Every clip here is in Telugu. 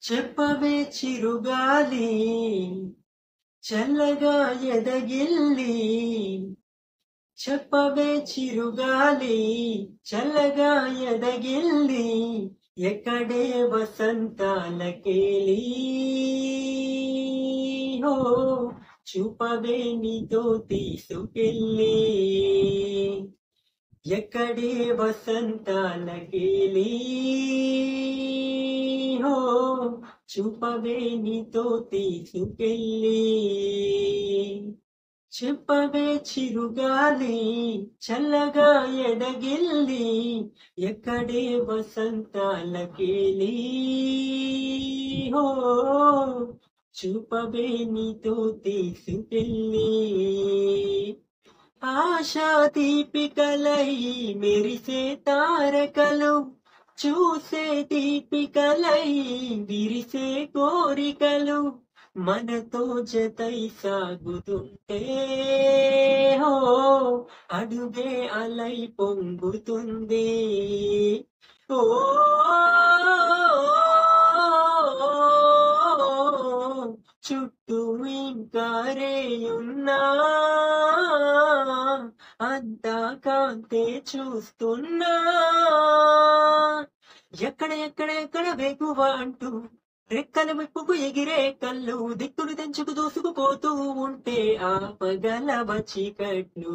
చెప్పవే చిరుగాలి చల్లగా ఎదగిల్లి చెప్పవే చిరుగాలి చల్లగా ఎదగిల్లి ఎక్కడే వసంతాలకేలి హో చూపవే నీతో తీసుకెళ్ళి ఎక్కడే వసంతాలకేలి హో చూపవే నీతో తీసుకెళ్ళి చెప్పవే చిరుగాలి చల్లగా ఎదగిల్లి ఎక్కడే వసంతాలకేలి హో చూపవే నీతో తీసుకెళ్ళి ఆశా దీపికలై మెరిసే తారకలు చూసే దీపికలై విరిసే కోరికలు మనతో జతై సాగుతుంటే హో అడుగే అలై పొంగుతుంది ఓ చుట్టూ ఇంకా రేయున్నా అంతా కాంతే చూస్తున్నా ఎక్కడ వేగువ అంటూ రెక్కల విప్పుకు ఎగిరే కళ్ళు దిక్కులు తెంచుకు దూసుకుపోతూ ఉంటే ఆ పగలవ చీకట్లు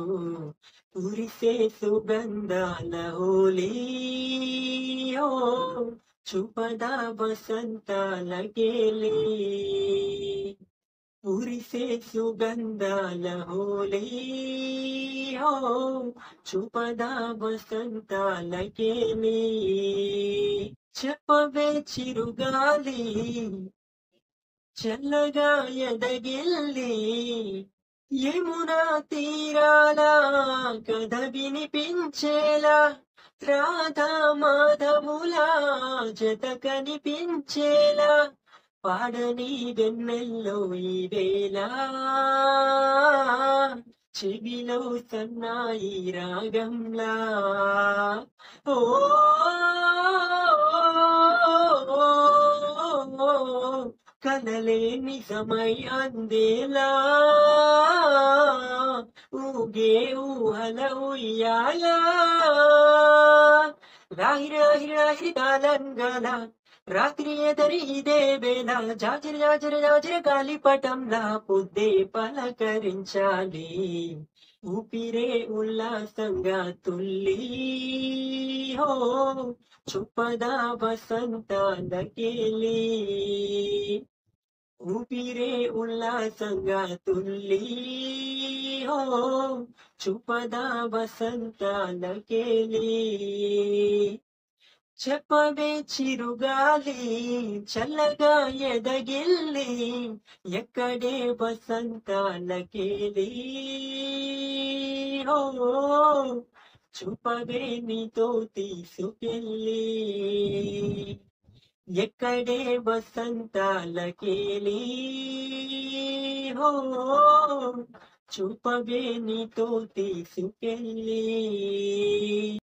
కురిసే సుగంధాల హోలీ ఓ చూపదా వసంతాల గేలి కురిసే సుగంధాల హోలీ హో చూపదా వసంతాల గేలి చెప్పవే చిరుగాలి చల్లగా ఎదగిల్లి యమునా తీరాల కథ వినిపించేలా రాధా మాధవుల జత కనిపించేలా పాడని వెన్నెల్లో ఈ వేళ చెవిలో సన్నాయి రాగంలా ఓ కలలే నిజమై అందేలా ఊగే ఊహల ఉయ్యాలా రాహిరి కాలంగాల రాత్రి ఎదరి ఇదే వేళ జాజర గాలిపటంలా పొద్దే పలకరించాలి ఊపిరే ఉల్లాసంగా తుల్లి హో చుప్పదా వసంతాలకేలి ఊపిరే ఉల్లాసంగా తుల్లి హో చుప్పదా వసంతాలకేలి చెప్పవే చిరుగాలి చల్లగా ఎదగిల్లి ఎక్కడే వసంతాలకేలి హో చూపవే నీతో తీసుకెళ్ళి ఎక్కడే వసంతాలకేలి హో చూపవే నీతో తీసుకెళ్ళి